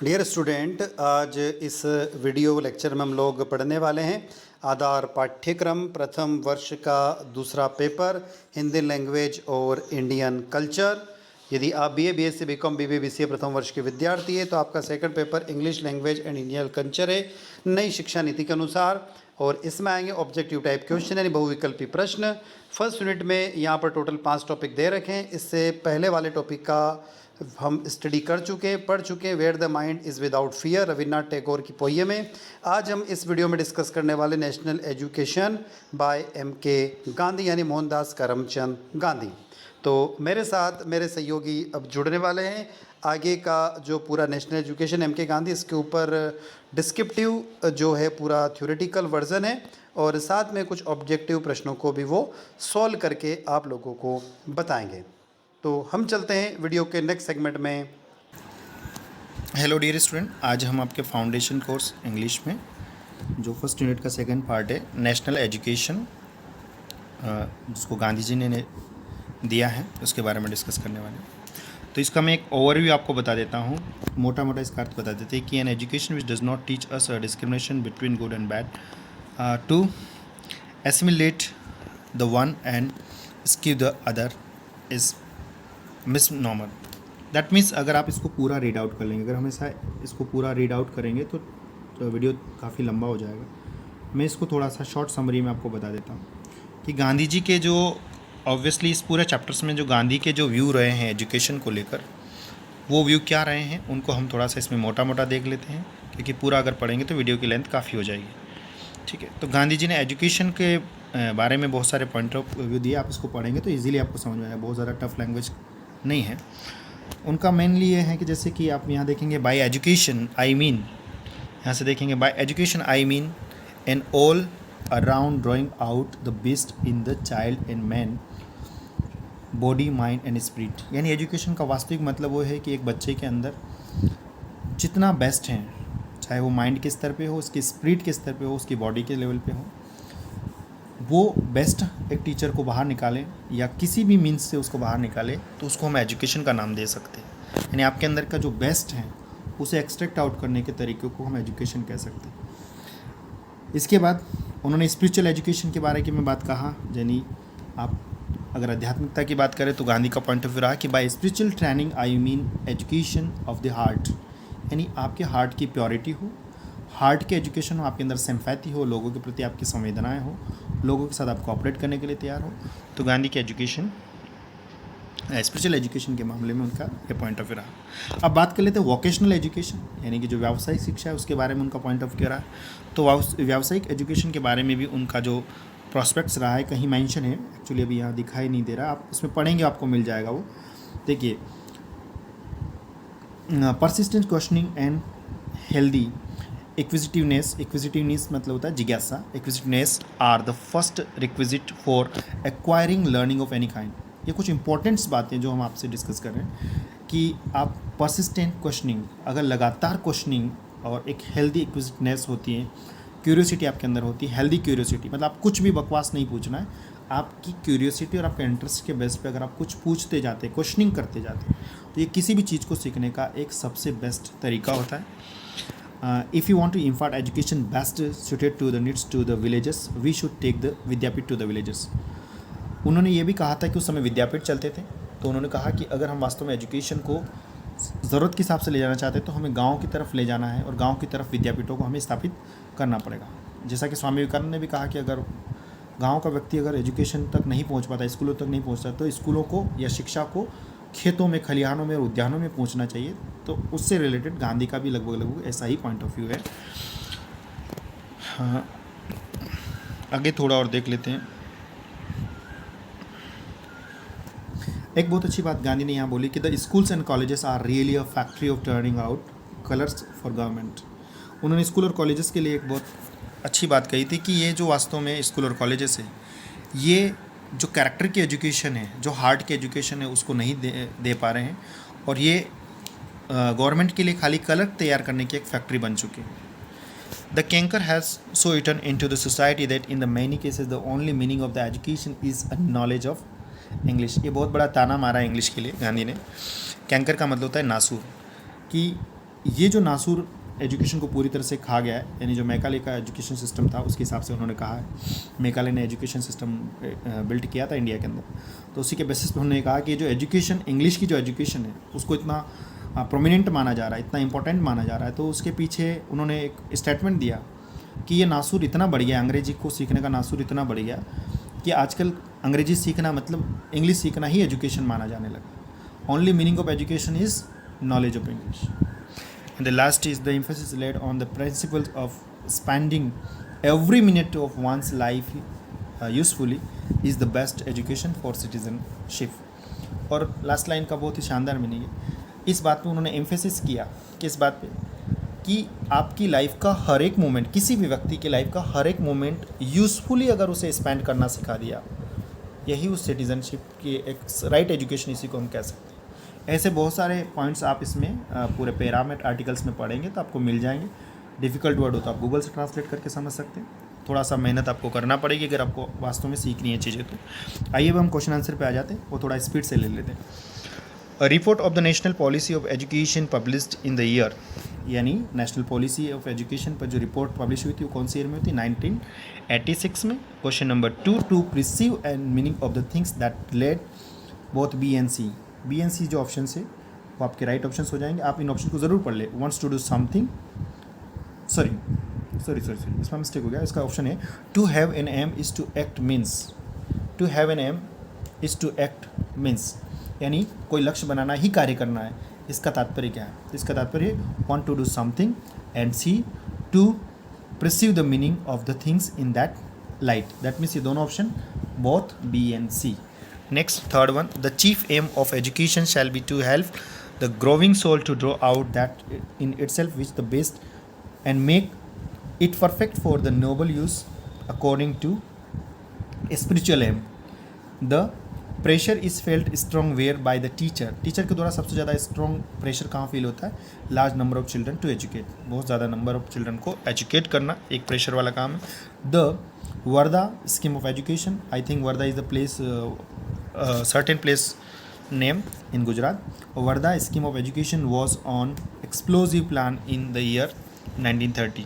Dear student, आज इस video lecture में हम लोग पढ़ने वाले हैं आधार पाठ्यक्रम प्रथम वर्ष का दूसरा पेपर हिंदी लैंग्वेज और इंडियन कल्चर। यदि आप BA, BSc, BCom, BBA, BCA प्रथम वर्ष के विद्यार्थी हैं तो आपका second paper English language and Indian culture है नई शिक्षा नीति के अनुसार। और इसमें आएंगे ऑब्जेक्टिव टाइप क्वेश्चन यानी बहुविकल्पी प्रश्न। फर्स्ट यूनिट में यहाँ पर टोटल 5 टॉपिक दे रखे हैं। इससे पहले वाले टॉपिक का हम स्टडी कर चुके हैं, पढ़ चुके हैं, where the mind is without fear, Rabindranath Tagore की पोयम है। आज हम इस वीडियो में डिस्कस करने वाले national education by MK. Gandhi यानी मोहनदास करमचंद गांधी। तो मेरे साथ मेरे सहयोगी अब जुड़ने वाले हैं। आगे का जो पूरा नेशनल एजुकेशन एम.के. गांधी, इसके ऊपर डिस्क्रिप्टिव जो है पूरा थ्योरेटिकल वर्जन है और साथ में कुछ ऑब्जेक्टिव प्रश्नों को भी वो सॉल्व करके आप लोगों को बताएंगे। तो हम चलते हैं वीडियो के नेक्स्ट सेगमेंट में। हेलो डियर स्टूडेंट, आज हम आपके फाउंडेशन कोर्स इंग्लिश में जो फर्स्ट यूनिट का सेकंड पार्ट है नेशनल एजुकेशन, जिसको गांधी जी ने दिया है, उसके बारे में डिस्कस करने वाले हैं। तो इसका मैं एक ओवरव्यू आपको बता देता हूँ, मोटा मोटा इसका अर्थ बता देते हैं कि an education which does not teach us a discrimination between good and bad to assimilate the one and skip the other is misnomer. That means अगर आप इसको पूरा रीड आउट कर लेंगे, अगर हमेशा इसको पूरा रीड आउट करेंगे तो वीडियो काफ़ी लंबा हो जाएगा। मैं इसको थोड़ा सा शॉर्ट समरी में आपको बता देता हूँ कि गांधी जी के जो ऑब्वियसली इस पूरे चैप्टर्स में जो गांधी के जो व्यू रहे हैं एजुकेशन को लेकर, वो व्यू क्या रहे हैं उनको हम थोड़ा सा इसमें मोटा मोटा देख लेते हैं, क्योंकि पूरा अगर पढ़ेंगे तो वीडियो की लेंथ काफ़ी हो जाएगी। ठीक है, तो गांधी जी ने एजुकेशन के बारे में बहुत सारे पॉइंट ऑफ व्यू दिए। आप इसको पढ़ेंगे तो ईजिली आपको समझ में आएगा, बहुत ज़्यादा टफ लैंग्वेज नहीं है। उनका मेनली ये है कि जैसे कि आप यहाँ देखेंगे बाय एजुकेशन आई मीन, यहाँ से देखेंगे by education I mean an all around drawing out the best in the child and man body mind and spirit. यानी एजुकेशन का वास्तविक मतलब वो है कि एक बच्चे के अंदर जितना बेस्ट है, चाहे वो माइंड के स्तर पे हो, उसकी स्पिरिट के स्तर पे हो, उसकी बॉडी के लेवल पे हो, वो बेस्ट एक टीचर को बाहर निकाले या किसी भी मीन्स से उसको बाहर निकाले तो उसको हम एजुकेशन का नाम दे सकते हैं। यानी आपके अंदर का जो बेस्ट है उसे एक्सट्रैक्ट आउट करने के तरीके को हम एजुकेशन कह सकते हैं। इसके बाद उन्होंने स्पिरिचुअल एजुकेशन के बारे में बात कहा, यानी आप अगर आध्यात्मिकता की बात करें तो गांधी का पॉइंट ऑफ व्यू रहा कि by spiritual training I mean education of the heart, यानी आपके हार्ट की प्योरिटी हो, हार्ट के एजुकेशन हो, आपके अंदर सिंपैथी हो, लोगों के प्रति आपकी संवेदनाएं हो, लोगों के साथ आप कोऑपरेट करने के लिए तैयार हो। तो गांधी की एजुकेशन स्पिरिचुअल एजुकेशन के मामले में उनका ये पॉइंट ऑफ व्यू रहा। अब बात कर लेते हैं वोकेशनल एजुकेशन, यानी कि जो व्यावसायिक शिक्षा है उसके बारे में उनका पॉइंट ऑफ व्यू रहा। तो व्यावसायिक एजुकेशन के बारे में भी उनका जो प्रॉस्पेक्ट्स रहा है, कहीं मेंशन है, एक्चुअली अभी यहाँ दिखाई नहीं दे रहा, आप इसमें पढ़ेंगे आपको मिल जाएगा वो। देखिए, persistent questioning and healthy acquisitiveness मतलब होता है जिज्ञासा, acquisitiveness are the first requisite for acquiring learning of any kind. ये कुछ इंपॉर्टेंट्स बातें जो हम आपसे डिस्कस कर रहे हैं कि आप परसिस्टेंट क्वेश्चनिंग, अगर लगातार क्वेश्चनिंग और एक हेल्दी एक्विजिटिवनेस होती है, क्यूरियोसिटी आपके अंदर होती है, हेल्दी क्यूरियोसिटी मतलब आप कुछ भी बकवास नहीं पूछना है, आपकी क्यूरियोसिटी और आपके इंटरेस्ट के बेस पे अगर आप कुछ पूछते जाते, क्वेश्चनिंग करते जाते, तो ये किसी भी चीज़ को सीखने का एक सबसे बेस्ट तरीका होता है। If you want to impart education best suited to the needs to the villages, we should take the Vidyapeeth to the villages। उन्होंने ये भी कहा था कि उस समय विद्यापीठ चलते थे, तो उन्होंने कहा कि अगर हम वास्तव में एजुकेशन को ज़रूरत के हिसाब से ले जाना चाहते हैं तो हमें गांव की तरफ ले जाना है और गांव की तरफ विद्यापीठों को हमें स्थापित करना पड़ेगा। जैसा कि स्वामी विवेकानंद ने भी कहा कि अगर गाँव का व्यक्ति अगर एजुकेशन तक नहीं पहुँच पाता, स्कूलों तक नहीं पहुँचता, तो स्कूलों को या शिक्षा को खेतों में, खलिहानों में और उद्यानों में पहुंचना चाहिए। तो उससे रिलेटेड गांधी का भी लगभग ऐसा ही पॉइंट ऑफ व्यू है। हाँ, आगे थोड़ा और देख लेते हैं। एक बहुत अच्छी बात गांधी ने यहाँ बोली कि the schools and colleges are really a factory of turning out clerks for government. उन्होंने स्कूल और कॉलेजेस के लिए एक बहुत अच्छी बात कही थी कि ये जो वास्तव में स्कूल और कॉलेजेस है, ये जो कैरेक्टर की एजुकेशन है, जो हार्ट की एजुकेशन है, उसको नहीं दे पा रहे हैं और ये गवर्नमेंट के लिए खाली कलर तैयार करने की एक फैक्ट्री बन चुकी है। The canker has so eaten into the society that in the many cases the only meaning of the education is a knowledge of English. ये बहुत बड़ा ताना मारा है इंग्लिश के लिए गांधी ने। कैंकर का मतलब होता है नासूर, कि ये जो नासूर एजुकेशन को पूरी तरह से खा गया है, यानी जो मैकाले का एजुकेशन सिस्टम था उसके हिसाब से उन्होंने कहा है, मैकाले ने एजुकेशन सिस्टम बिल्ट किया था इंडिया के अंदर, तो उसी के बेसिस पे उन्होंने कहा कि जो एजुकेशन, इंग्लिश की जो एजुकेशन है उसको इतना प्रोमिनेंट माना जा रहा है, इतना इंपॉर्टेंट माना जा रहा है, तो उसके पीछे उन्होंने एक स्टेटमेंट दिया कि ये नासूर इतना बढ़ गया, अंग्रेजी को सीखने का नासूर इतना बढ़ गया कि आजकल अंग्रेजी सीखना मतलब इंग्लिश सीखना ही एजुकेशन माना जाने लगा। Only meaning of education is knowledge of English. And the last is the emphasis laid on the principles of spending every minute of one's life usefully is the best education for citizenship. और last line का बहुत ही शानदार meaning है। इस बात पे उन्होंने emphasis किया, किस बात पे, कि आपकी लाइफ का हर एक मोमेंट, किसी भी व्यक्ति की लाइफ का हर एक मोमेंट यूज़फुली अगर उसे स्पेंड करना सिखा दिया, यही उस सिटीजनशिप की एक राइट एजुकेशन, इसी को हम कह सकते हैं। ऐसे बहुत सारे पॉइंट्स आप इसमें पूरे पैरा में आर्टिकल्स में पढ़ेंगे तो आपको मिल जाएंगे। डिफ़िकल्ट वर्ड हो तो आप गूगल से ट्रांसलेट करके समझ सकते हैं, थोड़ा सा मेहनत आपको करना पड़ेगी अगर आपको वास्तव में सीखनी है चीज़ें। तो आइए अब हम क्वेश्चन आंसर पे आ जाते हैं, वो थोड़ा स्पीड से ले लेते हैं। A report of the national policy of education published in the year, यानी नेशनल पॉलिसी ऑफ एजुकेशन पर जो रिपोर्ट पब्लिश हुई थी वो कौन सी ईयर में हुई थी? 1986 में। Question number 2, to perceive and meaning of the things that led both B and C. B and C जो ऑप्शन है वो आपके राइट ऑप्शंस हो जाएंगे। आप इन ऑप्शन को ज़रूर पढ़ ले। Wants to do something, sorry इसमें मिस्टेक हो गया। इसका ऑप्शन है to have an aim is to act means, to have an aim is to act means, यानी कोई लक्ष्य बनाना ही कार्य करना है। इसका तात्पर्य क्या है? इसका तात्पर्य want to do something, and see to perceive the meaning of the things in that light. That means ये दोनों option both B and C. Next, third one, the chief aim of education shall be to help the growing soul to draw out that in itself which the best and make it perfect for the noble use according to spiritual aim. The pressure is felt strong where by the teacher. Teacher के द्वारा सबसे ज़्यादा strong pressure कहाँ feel होता है? Large number of children to educate, बहुत ज़्यादा number of children को एजुकेट करना एक प्रेशर वाला काम है। The Wardha scheme of education, I think Wardha is the place, certain place name in Gujarat. Wardha scheme of education was on explosive plan in the year 1930.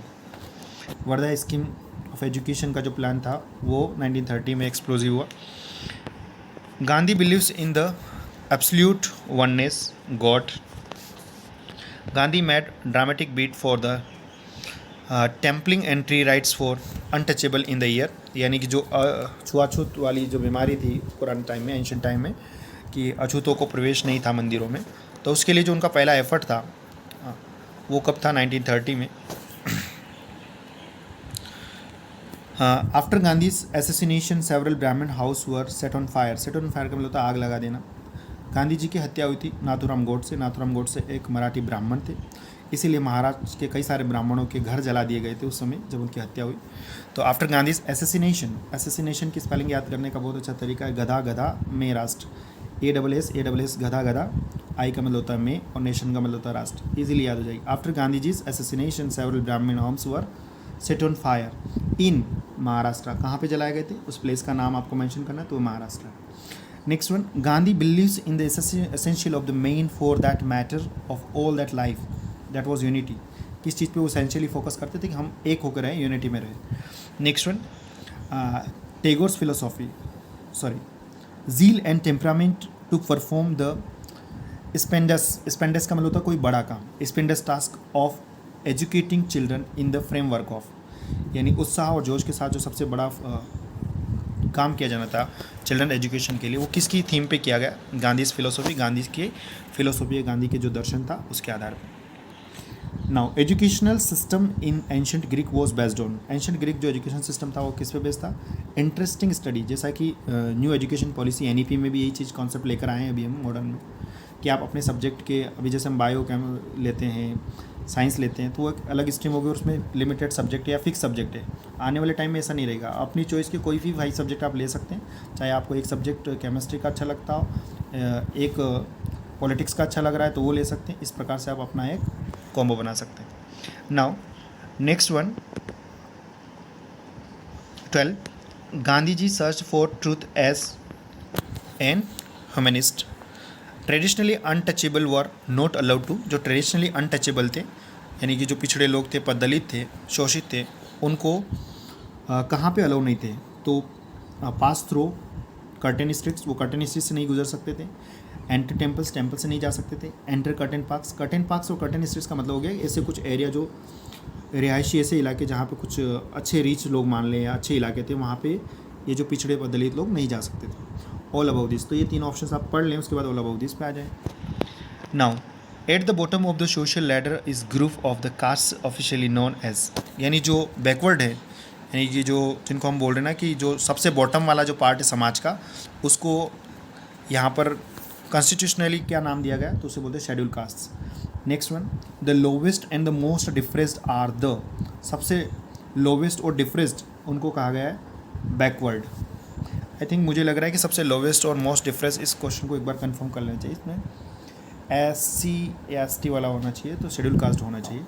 Wardha scheme of education का जो plan था वो 1930 में explosive हुआ। Gandhi believes in the absolute oneness God. Gandhi made dramatic bid for the temple entry rights for untouchable in the year, यानी कि जो छुआछूत वाली जो बीमारी थी पुराने टाइम में, एंशियंट टाइम में, कि अछूतों को प्रवेश नहीं था मंदिरों में, तो उसके लिए जो उनका पहला एफर्ट था वो कब था? 1930 में। आफ्टर गांधीज एसेसिनेशन सेवरल ब्राह्मण house were set on fire. Set on fire का मतलब होता है आग लगा देना। गांधी जी की हत्या हुई थी नाथूराम गोडसे। नाथूराम गोडसे एक मराठी ब्राह्मण थे, इसीलिए महाराष्ट्र के कई सारे ब्राह्मणों के घर जला दिए गए थे उस समय जब उनकी हत्या हुई। तो आफ्टर गांधीज एसेसिनेशन, एसेसिनेशन की स्पेलिंग याद करने का बहुत अच्छा तरीका है, गधा गधा में राष्ट्र, ASS गधा गधा, आई का मतलब होता है में और नेशन का मतलब होता है राष्ट्र, इजीली याद हो जाएगी। After Gandhiji's assassination several Brahmin homes were set on fire in Maharashtra. कहाँ पे जलाए गए थे? उस प्लेस का नाम आपको मेंशन करना है, तो Maharashtra. Next one, Gandhi believes in the essential of the main for that matter of all that life, that was unity. किस चीज़ पे वो एसेंशियली फोकस करते थे? कि हम एक होकर रहें, यूनिटी में रहें। Next one, Tagore's philosophy, zeal and temperament to perform the stupendous का मतलब होता है कोई बड़ा काम, stupendous task of educating children in the framework of, यानी उत्साह और जोश के साथ जो सबसे बड़ा काम किया जाना था चिल्ड्रन एजुकेशन के लिए, वो किसकी थीम पे किया गया? गांधीज फिलोसॉफी, गांधी की फिलोसॉफी, गांधी के जो दर्शन था उसके आधार पर। Now educational system in ancient Greek was based on, ancient Greek जो एजुकेशन सिस्टम था वो किस पे बेस्ड था? इंटरेस्टिंग स्टडी, जैसा कि न्यू एजुकेशन पॉलिसी NEP में भी यही चीज़ कॉन्सेप्ट लेकर आए हैं अभी हम मॉडर्न में, कि आप अपने सब्जेक्ट के, अभी जैसे हम बायो लेते हैं, साइंस लेते हैं, तो वो एक अलग स्ट्रीम होगी और उसमें लिमिटेड सब्जेक्ट या फिक्स सब्जेक्ट है। आने वाले टाइम में ऐसा नहीं रहेगा, अपनी चॉइस के कोई भी 5 सब्जेक्ट आप ले सकते हैं, चाहे आपको एक सब्जेक्ट केमिस्ट्री का अच्छा लगता हो, एक पॉलिटिक्स का अच्छा लग रहा है तो वो ले सकते हैं। इस प्रकार से आप अपना एक कॉम्बो बना सकते हैं। Now next one, 12, Gandhi ji search for truth as an humanist. Traditionally untouchable were not allowed to, जो ट्रेडिशनली अनटचेबल थे यानी कि जो पिछड़े लोग थे, दलित थे, शोषित थे, उनको कहाँ पे अलाउ नहीं थे, तो पास थ्रो कर्टेन स्ट्रीट्स, वो कर्टेन स्ट्रीट से नहीं गुजर सकते थे। एंटर टेम्पल्स, टेम्पल से नहीं जा सकते थे। एंटर कर्टेन पार्क्स और कर्टेन स्ट्रीट्स का मतलब हो गया ऐसे कुछ एरिया जो रिहायशी ऐसे इलाके जहाँ पे कुछ अच्छे रिच लोग मान लें या अच्छे इलाके थे, वहाँ पे ये जो पिछड़े व दलित लोग नहीं जा सकते थे। ऑल अबाउट दिस, तो ये तीन ऑप्शन आप पढ़ लें, उसके बाद ऑल अबाउट दिस पे आ जाए। Now at the bottom of the social ladder is group of the caste officially known as, यानी जो बैकवर्ड है, यानी कि जो जिनको हम बोल रहे हैं ना कि जो सबसे बॉटम वाला जो पार्ट है समाज का, उसको यहाँ पर कॉन्स्टिट्यूशनली क्या नाम दिया गया, तो उसे बोलते हैं schedule caste. Next one, the lowest and the most depressed are the, सबसे लोवेस्ट और डिफ्रेस्ड उनको कहा गया है बैकवर्ड। आई थिंक मुझे लग रहा है कि सबसे लोवेस्ट और मोस्ट डिफ्रेस्ड, इस क्वेश्चन को एक बार कंफर्म कर लेना चाहिए, इसमें SC/ST वाला होना चाहिए, तो शेड्यूल कास्ट होना चाहिए।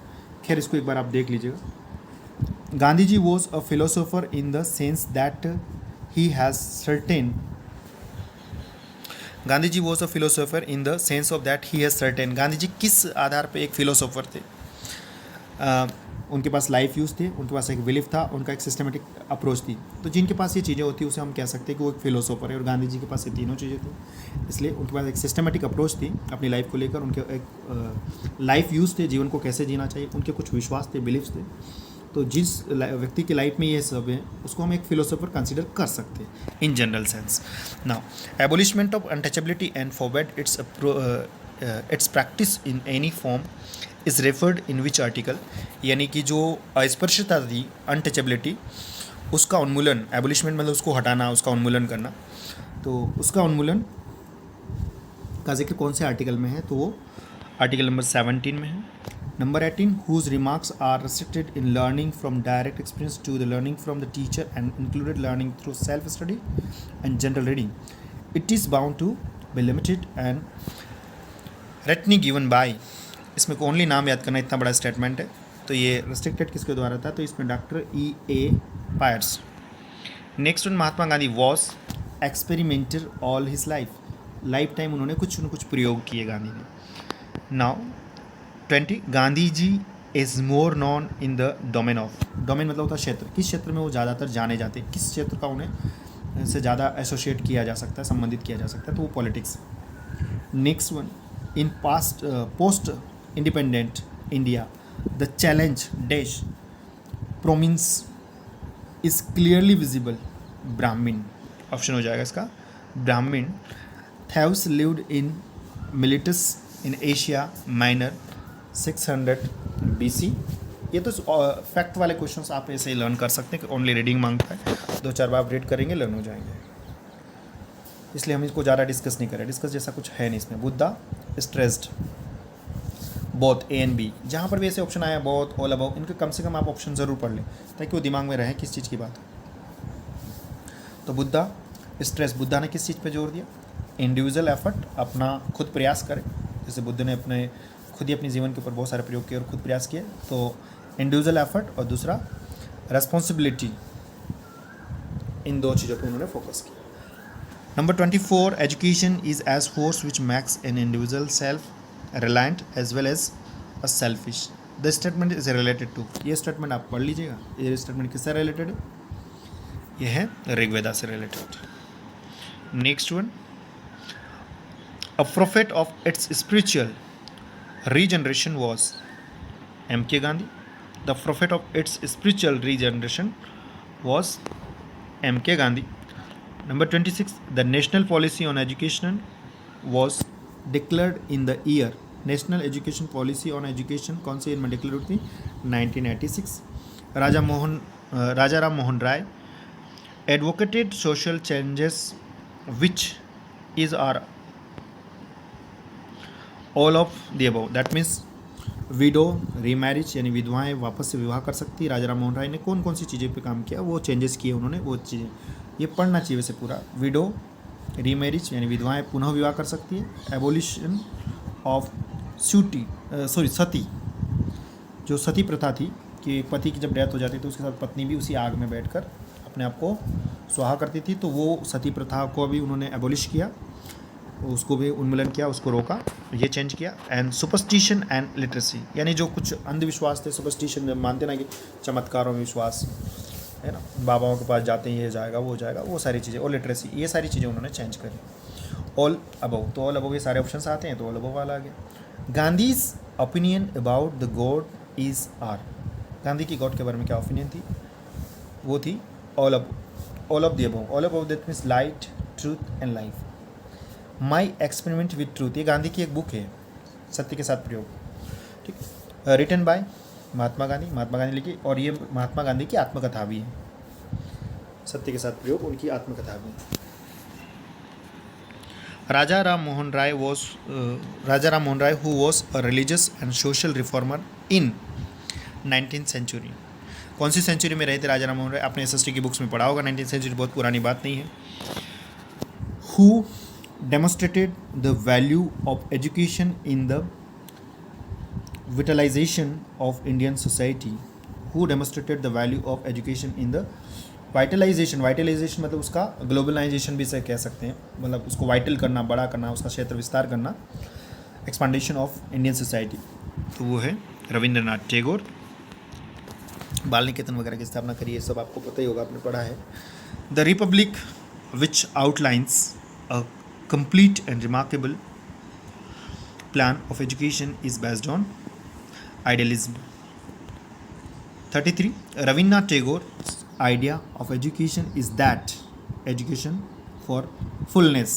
खैर इसको एक बार आप देख लीजिएगा। Gandhi ji was a philosopher in the sense that he has certain, Gandhi ji was a philosopher in the sense of that he has certain, Gandhi ji किस आधार पे एक फिलोसोफर थे? उनके पास लाइफ यूज़ थे, उनके पास एक बिलीफ था, उनका एक सिस्टमेटिक अप्रोच थी। तो जिनके पास ये चीज़ें होती है उसे हम कह सकते हैं कि वो एक फिलोसोफर है, और गांधी जी के पास ये तीनों चीज़ें थी, इसलिए उनके पास एक सिस्टमेटिक अप्रोच थी अपनी लाइफ को लेकर, उनके एक लाइफ यूज़ थे, जीवन को कैसे जीना चाहिए, उनके कुछ विश्वास थे, बिलीफ्स थे। तो जिस व्यक्ति की लाइफ में ये सब है उसको हम एक फिलोसोफर कंसिडर कर सकते हैं in general sense. Now abolishment of untouchability and forward its practice in any form is referred in which article, यानी कि जो अस्पृश्यता थी, अनटचेबिलिटी, उसका उन्मूलन, एबोलिशमेंट मतलब उसको हटाना, उसका उन्मूलन करना, तो उसका उन्मूलन का जिक्र कौन से आर्टिकल में है, तो वो आर्टिकल नंबर 17 में है। Number 18, whose remarks are restricted in learning from direct experience to the learning from the teacher and included learning through self-study and general reading. It is bound to be limited and written given by, इसमें only नाम याद करना, इतना बड़ा statement है। तो ये restricted किसके द्वारा था, तो इसमें डॉक्टर E.A. पायर्स। Next one, Mahatma Gandhi was experimenter all his life time उन्होंने कुछ न कुछ प्रयोग किए गांधी ने। Now 20, Gandhi ji is more known in the domain of, domain मतलब होता है क्षेत्र, किस क्षेत्र में वो ज़्यादातर जाने जाते हैं, किस क्षेत्र का उन्हें से ज़्यादा एसोसिएट किया जा सकता है, संबंधित किया जा सकता है, तो वो politics. Next one, in post independent India the challenge dash prominence is clearly visible, Brahmin option हो जाएगा इसका, Brahmin. Thales lived in Miletus in Asia Minor 600 BC। ये तो फैक्ट वाले क्वेश्चंस आप ऐसे ही लर्न कर सकते हैं कि ओनली रीडिंग मांगता है, 2-4 बार आप रीड करेंगे लर्न हो जाएंगे, इसलिए हम इसको ज़्यादा डिस्कस नहीं करें, डिस्कस जैसा कुछ है नहीं इसमें। Buddha stressed both A and B, जहाँ पर भी ऐसे ऑप्शन आया बोथ, ऑल अबाउट, इनके कम से कम आप ऑप्शन ज़रूर पढ़ लें ताकि वो दिमाग में रहे किस चीज़ की बात है। तो बुद्धा स्ट्रेस, बुद्धा ने किस चीज़ पे जोर दिया, इंडिविजुअल एफर्ट, अपना खुद प्रयास करें, जैसे बुद्ध ने अपने खुद ही अपने जीवन के ऊपर बहुत सारे प्रयोग किए और खुद प्रयास किए, तो इंडिविजुअल एफर्ट, और दूसरा रेस्पॉन्सिबिलिटी, इन दो चीज़ों पर उन्होंने फोकस किया। Number 24, education is as force which makes an individual self reliant as well as a selfish, the statement is related to, ये स्टेटमेंट आप पढ़ लीजिएगा, ये स्टेटमेंट किससे रिलेटेड है, ये है ऋग्वेदा से related. Next one, a prophet of its spiritual regeneration was M.K. Gandhi. The prophet of its spiritual regeneration was M.K. Gandhi. Number 26, the national policy on education was declared in the year, national education policy on education कौन से year में declare हुई थी, 1986। राजा राम मोहन राय advocated social changes which is are all of the above, that means window remarriage, यानी विधवाएं वापस से विवाह कर सकती है। राजा राम मोहन राय ने कौन कौन सी चीज़ें पे काम किया, वो चेंजेस किए उन्होंने, वो चीज़ें ये पढ़ना चाहिए वैसे पूरा। विडो रीमैरिज यानी विधवाएं पुनः विवाह कर सकती है। एबोलिशन ऑफ सती, जो सती प्रथा थी कि पति की जब डेथ हो जाती तो उसके साथ पत्नी भी उसी आग में बैठकर अपने आप को सुहा करती थी, तो वो सती प्रथा को भी उन्होंने एबोलिश किया। उसको भी उन्मूलन किया, उसको रोका, ये चेंज किया। एंड सुपरस्टिशन एंड लिटरेसी, यानी जो कुछ अंधविश्वास थे, सुपरस्टिशन मानते ना कि चमत्कारों में विश्वास है ना, बाबाओं के पास जाते हैं ये जाएगा वो जाएगा, वो सारी चीज़ें, और लिटरेसी, ये सारी चीज़ें उन्होंने चेंज करी। ऑल अबव, तो ऑल अबव ये सारे ऑप्शन आते हैं, तो ऑल अबव वाला आ गया। Gandhi's opinion about the God is are, Gandhi की गॉड के बारे में क्या ओपिनियन थी? वो थी all of the above. All above that means light, truth and life. My experiment with truth, ये गांधी की एक बुक है, सत्य के साथ प्रयोग, ठीक, रिटन बाय महात्मा गांधी लिखी, और ये महात्मा गांधी की आत्मकथा भी है, सत्य के साथ प्रयोग उनकी आत्मकथा भी है। Raja Ram Mohan Roy who was a religious and social reformer in 19th century, कौन सी सेंचुरी में रहे थे राजा राम मोहन राय? आपने एसएसटी की बुक्स में पढ़ा होगा, 19th सेंचुरी बहुत पुरानी बात नहीं है। Who demonstrated the value of education in the vitalization of Indian society, who demonstrated the value of education in the vitalization मतलब उसका ग्लोबलाइजेशन भी से कह सकते हैं, मतलब उसको वाइटल करना, बड़ा करना, उसका क्षेत्र विस्तार करना, एक्सपांडेशन ऑफ इंडियन सोसाइटी, तो वो है रविंद्रनाथ टैगोर। बाल निकेतन वगैरह की स्थापना करी, ये सब आपको पता ही होगा, आपने पढ़ा है। The Republic which outlines a complete and remarkable plan of education is based on idealism. 33. Rabindranath Tagore's idea of education is that education for fullness.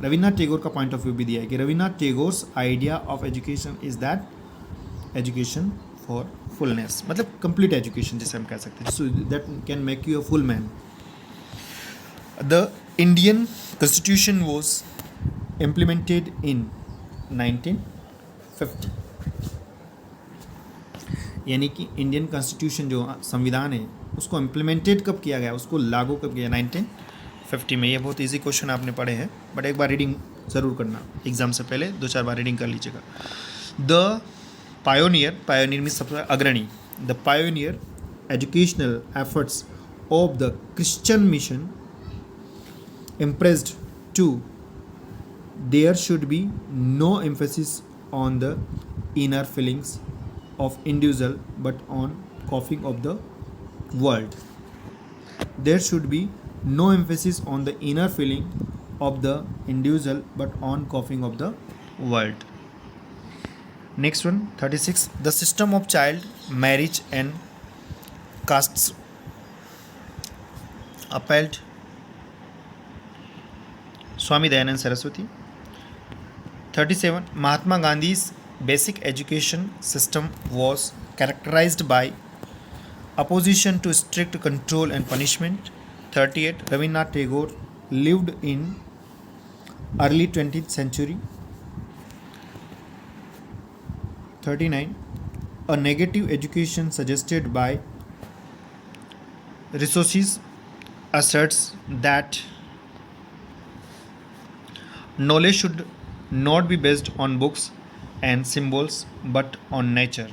Rabindranath Tagore का पॉइंट ऑफ व्यू भी दिया है कि Rabindranath Tagore's idea of education is that education for fullness, मतलब complete education जिसे हम कह सकते हैं, so that can make you a full man. The Indian Constitution was implemented in 1950, यानी कि इंडियन कॉन्स्टिट्यूशन जो संविधान है उसको इम्प्लीमेंटेड कब किया गया, उसको लागू कब किया? 1950 में। ये बहुत इजी क्वेश्चन आपने पढ़े हैं, बट एक बार रीडिंग ज़रूर करना एग्जाम से पहले, 2-4 बार रीडिंग कर लीजिएगा। द पायोनियर मीन्स सबसे अग्रणी, the pioneer educational efforts of the Christian mission impressed to there should be no emphasis on the inner feelings of individual but on coping of the world. There should be no emphasis on the inner feeling of the individual but on coping of the world. Next one, 36. The system of child marriage and castes upheld Swami Dayanand Saraswati. 37. Mahatma Gandhi's basic education system was characterized by opposition to strict control and punishment. 38. Rabindranath Tagore lived in early 20th century. 39. A negative education suggested by resources asserts that knowledge should not be based on books and symbols but on nature,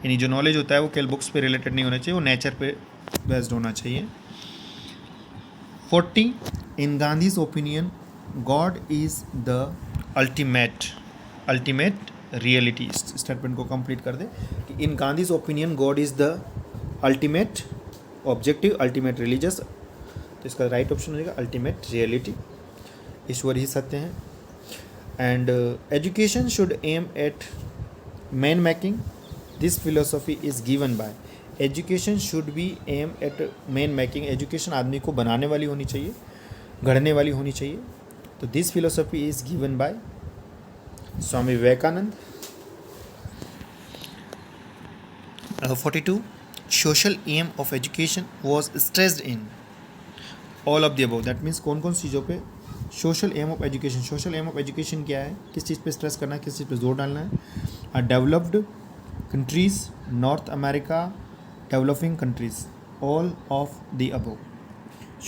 यानी जो knowledge होता है वो केवल books पे related नहीं होना चाहिए, वो नेचर पे बेस्ड होना चाहिए। 40. In Gandhi's opinion God is the ultimate reality, statement को कंप्लीट कर दे कि in Gandhi's opinion God is the ultimate objective, ultimate religious, तो इसका राइट ऑप्शन हो जाएगा अल्टीमेट रियलिटी, ईश्वर ही सत्य हैं। And education should aim at man making, this philosophy is given by, education should be aim at man making, education आदमी को बनाने वाली होनी चाहिए, गढ़ने वाली होनी चाहिए, तो this philosophy is given by Swami Vivekananda. 42. Social aim of education was stressed in all of the above, that means कौन कौन सी चीज़ों पे social aim of education, social aim of education क्या है, किस चीज़ पे स्ट्रेस करना है, किस चीज़ पे जोर डालना है? Developed countries, North America, developing countries, all of the above.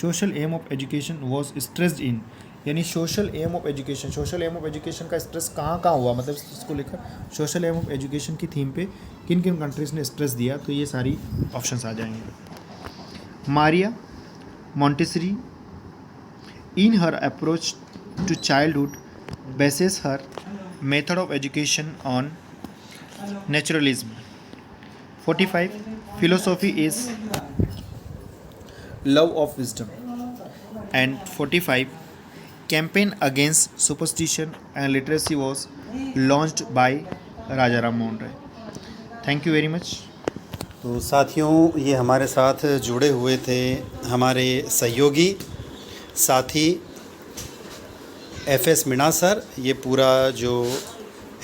Social aim of education was stressed in, यानी social aim of education, social aim of education का स्ट्रेस कहाँ कहाँ हुआ, मतलब इसको लेकर सोशल एम ऑफ एजुकेशन की थीम पे किन किन कंट्रीज़ ने स्ट्रेस दिया, तो ये सारी ऑप्शंस आ जाएंगे। Maria Montessori In her approach to childhood, bases her method of education on naturalism. 45. Philosophy is love of wisdom. And 45. Campaign against superstition and literacy was launched by Raja Ram Mohan Rai. Thank you very much. तो साथियों, ये हमारे साथ जुड़े हुए थे हमारे सहयोगी साथी FS मीणा सर। ये पूरा जो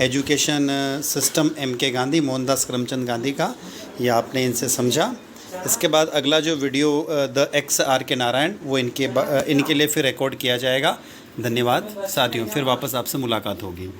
education system MK Gandhi, Mohandas Karamchand Gandhi का, ये आपने इनसे समझा। इसके बाद अगला जो video the x RK Narayan, वो इनके लिए फिर रिकॉर्ड किया जाएगा। धन्यवाद साथियों, फिर वापस आपसे मुलाकात होगी।